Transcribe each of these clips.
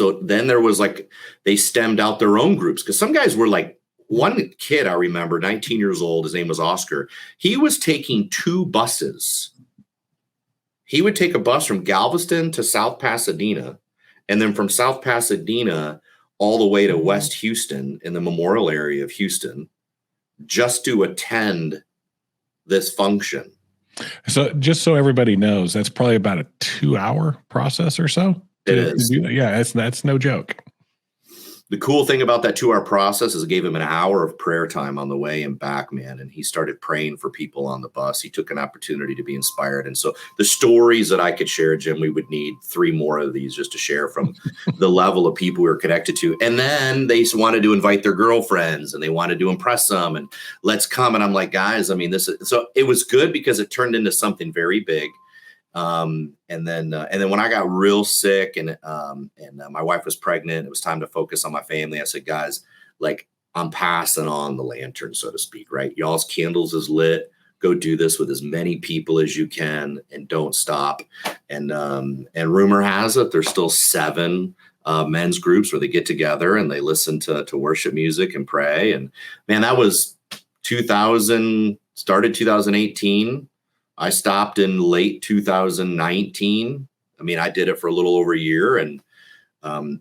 So then there was like, they stemmed out their own groups because some guys were like, one kid I remember, 19 years old, his name was Oscar. He was taking 2 buses. He would take a bus from Galveston to South Pasadena, and then from South Pasadena all the way to West Houston in the Memorial area of Houston, just to attend this function. So just so everybody knows, that's probably about a 2-hour process or so. It is. Yeah, that's no joke. The cool thing about that 2-hour process is it gave him an hour of prayer time on the way and back, man. And he started praying for people on the bus. He took an opportunity to be inspired. And so the stories that I could share, Jim, we would need 3 more of these just to share from the level of people we were connected to. And then they wanted to invite their girlfriends and they wanted to impress them and let's come. And I'm like, guys, I mean, so it was good because it turned into something very big. And then when I got real sick and my wife was pregnant, it was time to focus on my family. I said, guys, like I'm passing on the lantern, so to speak, right? Y'all's candles is lit. Go do this with as many people as you can and don't stop. And rumor has it, there's still 7 men's groups where they get together and they listen to worship music and pray. And man, that was started 2018. I stopped in late 2019. I mean, I did it for a little over a year, and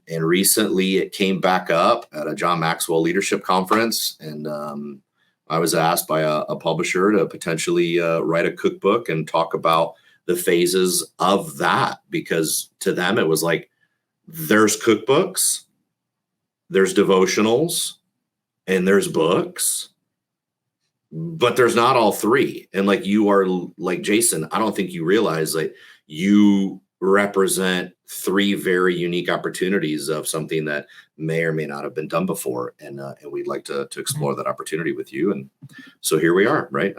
recently it came back up at a John Maxwell Leadership Conference, and I was asked by a publisher to potentially write a cookbook and talk about the phases of that, because to them it was like, there's cookbooks, there's devotionals, and there's books. But there's not all 3. And like you are like Jason, I don't think you realize that you represent 3 very unique opportunities of something that may or may not have been done before. And we'd like to explore that opportunity with you. And so here we are, right?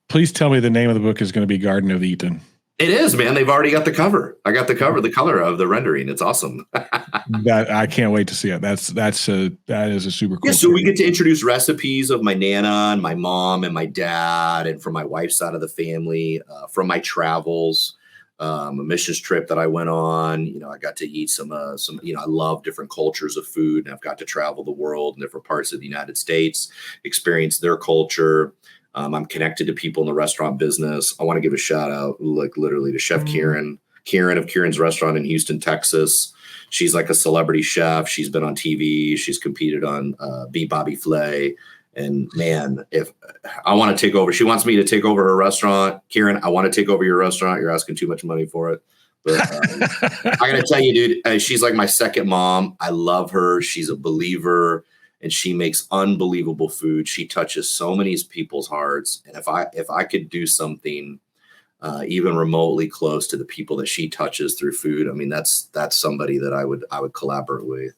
Please tell me the name of the book is going to be Garden of Eden. It is, man. They've already got the cover. I got the cover, the color of the rendering. It's awesome. That I can't wait to see it. That is a super cool. Yeah, so we get to introduce recipes of my Nana and my mom and my dad, and from my wife's side of the family, from my travels, a missions trip that I went on. You know, I got to eat some. You know, I love different cultures of food, and I've got to travel the world in different parts of the United States, experience their culture. I'm connected to people in the restaurant business. I want to give a shout out, like literally, to Chef Kieran of Kieran's Restaurant in Houston, Texas. She's like a celebrity chef. She's been on TV. She's competed on Be Bobby Flay. And man, if I want to take over, she wants me to take over her restaurant. Kieran, I want to take over your restaurant. You're asking too much money for it. But I got to tell you, dude, she's like my second mom. I love her. She's a believer. And she makes unbelievable food. She touches so many people's hearts. And if I could do something even remotely close to the people that she touches through food, I mean, that's somebody that I would collaborate with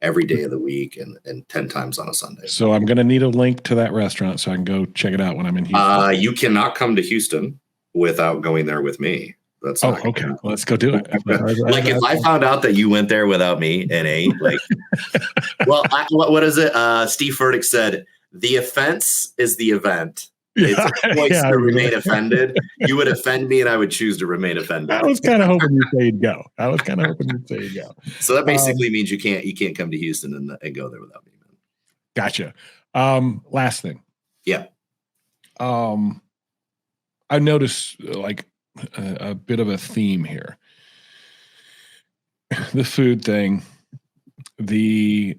every day of the week and 10 times on a Sunday. So I'm going to need a link to that restaurant so I can go check it out when I'm in Houston. You cannot come to Houston without going there with me. That's okay. Let's go do it. Like if I found out that you went there without me, and ain't like, well, what is it? Steve Furtick said, "The offense is the event. It's a choice to remain offended. You would offend me, and I would choose to remain offended." I was kind of hoping you'd say you'd go. So that basically means you can't come to Houston and go there without me, man. Gotcha. Last thing. Yeah. I noticed like a bit of a theme here. The food thing, the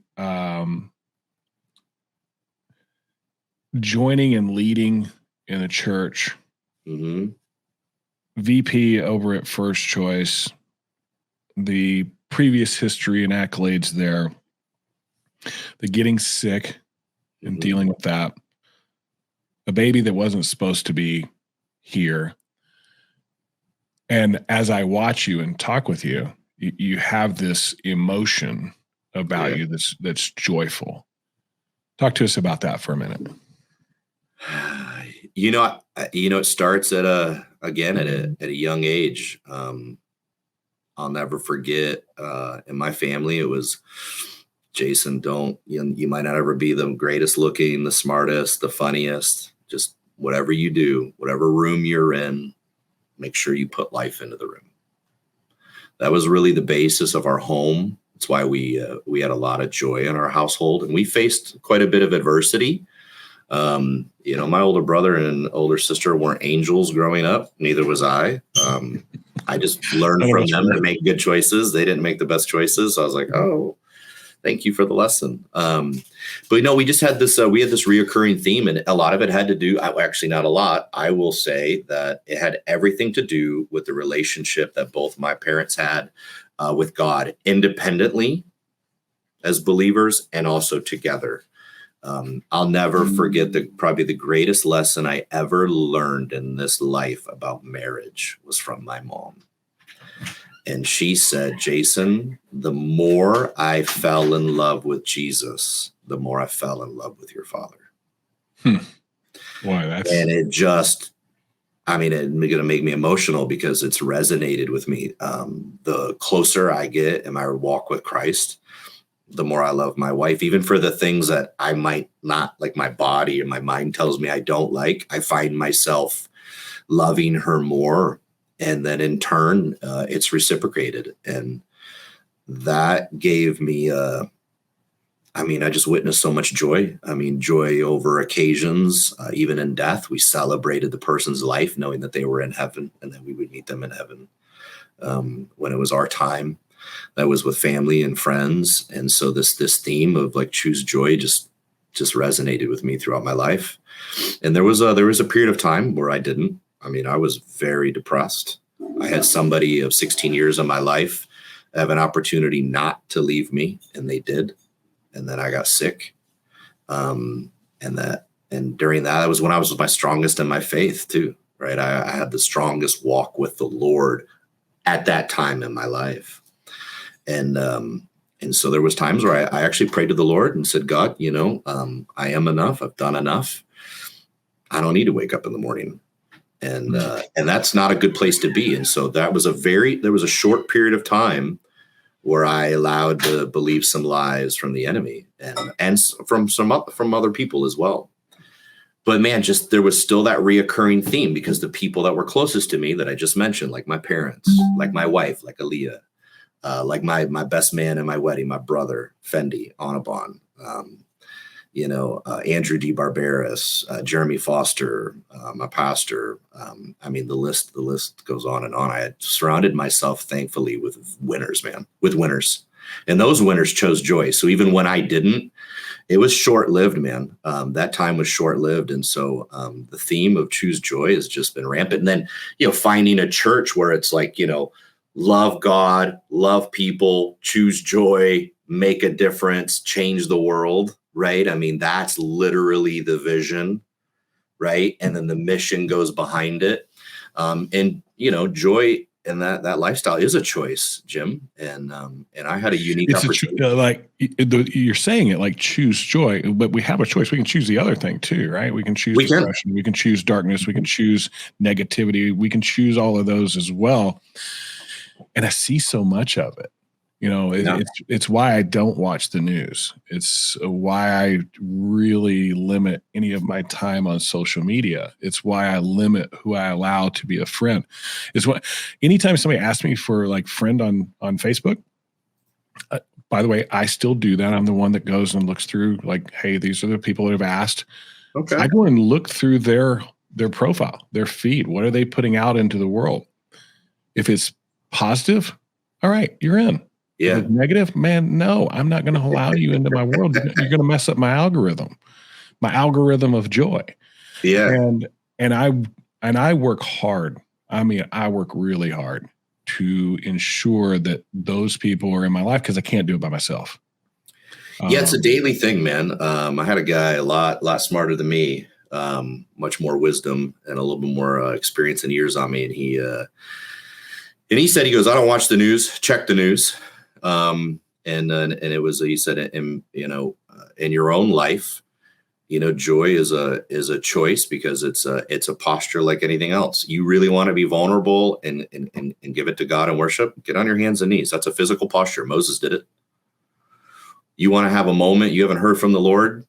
joining and leading in a church, VP over at First Choice, the previous history and accolades there, the getting sick and dealing with that, a baby that wasn't supposed to be here. And as I watch you and talk with you, you have this emotion about you that's joyful. Talk to us about that for a minute. It starts at a young age. I'll never forget. In my family, it was, Jason, you might not ever be the greatest looking, the smartest, the funniest. Just whatever you do, whatever room you're in, make sure you put life into the room. That was really the basis of our home. That's why we had a lot of joy in our household, and we faced quite a bit of adversity. My older brother and older sister weren't angels growing up. Neither was I. I just learned from them to make good choices. They didn't make the best choices. So I was like, oh, thank you for the lesson. But we just had this, we had this reoccurring theme, and a lot of it had to do, actually not a lot. I will say that it had everything to do with the relationship that both my parents had with God, independently as believers and also together. I'll never forget probably the greatest lesson I ever learned in this life about marriage was from my mom. And she said, Jason, the more I fell in love with Jesus, the more I fell in love with your father. Boy, and it just, it's going to make me emotional because it's resonated with me. The closer I get in my walk with Christ, the more I love my wife, even for the things that I might not like, my body and my mind tells me I don't like. I find myself loving her more. And then in turn, it's reciprocated. And that gave me, I just witnessed so much joy. Joy over occasions, even in death. We celebrated the person's life, knowing that they were in heaven and that we would meet them in heaven when it was our time. That was with family and friends. And so this theme of like choose joy just resonated with me throughout my life. And there was a period of time where I didn't. I was very depressed. I had somebody of 16 years of my life have an opportunity not to leave me, and they did. And then I got sick. And during that was when I was my strongest in my faith too, right? I had the strongest walk with the Lord at that time in my life. And so there was times where I actually prayed to the Lord and said, God, I am enough. I've done enough. I don't need to wake up in the morning. And that's not a good place to be. And so there was a short period of time where I allowed to believe some lies from the enemy and from other people as well. But man, there was still that reoccurring theme because the people that were closest to me that I just mentioned, like my parents, like my wife, like Aaliyah, like my best man in my wedding, my brother, Fendi Onabon, Andrew D. Barberis, Jeremy Foster, my pastor. The list goes on and on. I had surrounded myself, thankfully, with winners, man, with winners. And those winners chose joy. So even when I didn't, it was short-lived, man. That time was short-lived. And so the theme of choose joy has just been rampant. And then, finding a church where it's like, love God, love people, choose joy, make a difference, change the world. Right. That's literally the vision. Right. And then the mission goes behind it. Joy and that lifestyle is a choice, Jim. And I had a unique opportunity. You're saying it like choose joy, but we have a choice. We can choose the other thing too, right? We can choose depression. We can choose darkness. We can choose negativity. We can choose all of those as well. And I see so much of it. It's why I don't watch the news. It's why I really limit any of my time on social media. It's why I limit who I allow to be a friend. It's what anytime somebody asks me for like friend on Facebook, by the way, I still do that. I'm the one that goes and looks through like, hey, these are the people that have asked. Okay. I go and look through their profile, their feed. What are they putting out into the world? If it's positive, all right, you're in. Yeah. Negative, man, no, I'm not going to allow you into my world. You're going to mess up my algorithm of joy. Yeah. And I work hard. I work really hard to ensure that those people are in my life because I can't do it by myself. Yeah, it's a daily thing, man. I had a guy a lot smarter than me, much more wisdom and a little bit more experience and years on me. And he said, he goes, I don't watch the news, check the news. And it was, he said, in your own life, joy is a choice because it's a posture like anything else. You really want to be vulnerable and give it to God and worship, get on your hands and knees. That's a physical posture. Moses did it. You want to have a moment you haven't heard from the Lord.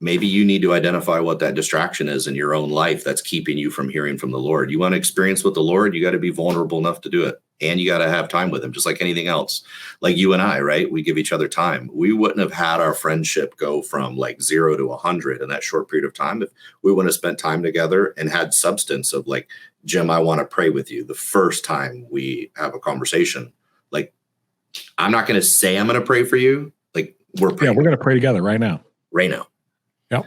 Maybe you need to identify what that distraction is in your own life that's keeping you from hearing from the Lord. You want to experience with the Lord, you got to be vulnerable enough to do it. and you got to have time with them, just like anything else. Like you and I, right? We give each other time. We wouldn't have had our friendship go from like 0 to 100 in that short period of time if we wouldn't have spent time together and had substance of like, Jim, I want to pray with you. The first time we have a conversation, like, I'm not going to say I'm going to pray for you. Like, we're praying. Yeah, we're going to pray together right now. Right now. Yep.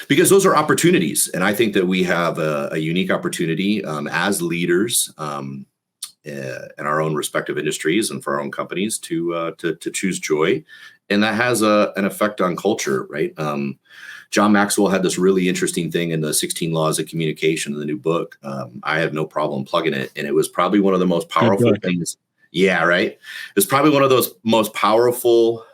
Because those are opportunities. And I think that we have a unique opportunity as leaders in our own respective industries and for our own companies to choose joy. And that has an effect on culture, right? John Maxwell had this really interesting thing in the 16 Laws of Communication in the new book. I have no problem plugging it. And it was probably one of the most powerful things. Yeah, right. It was probably one of those most powerful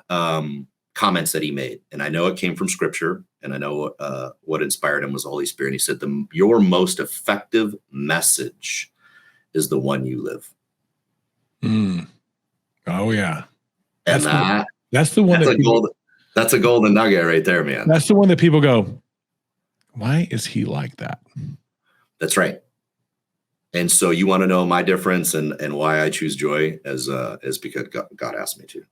comments that he made. And I know it came from scripture, and I know what inspired him was the Holy Spirit. And he said, your most effective message is the one you live. Oh yeah. And that's the one that's a golden nugget right there, man. That's the one that people go, why is he like that? That's right. And so you want to know my difference and why I choose joy as because God asked me to.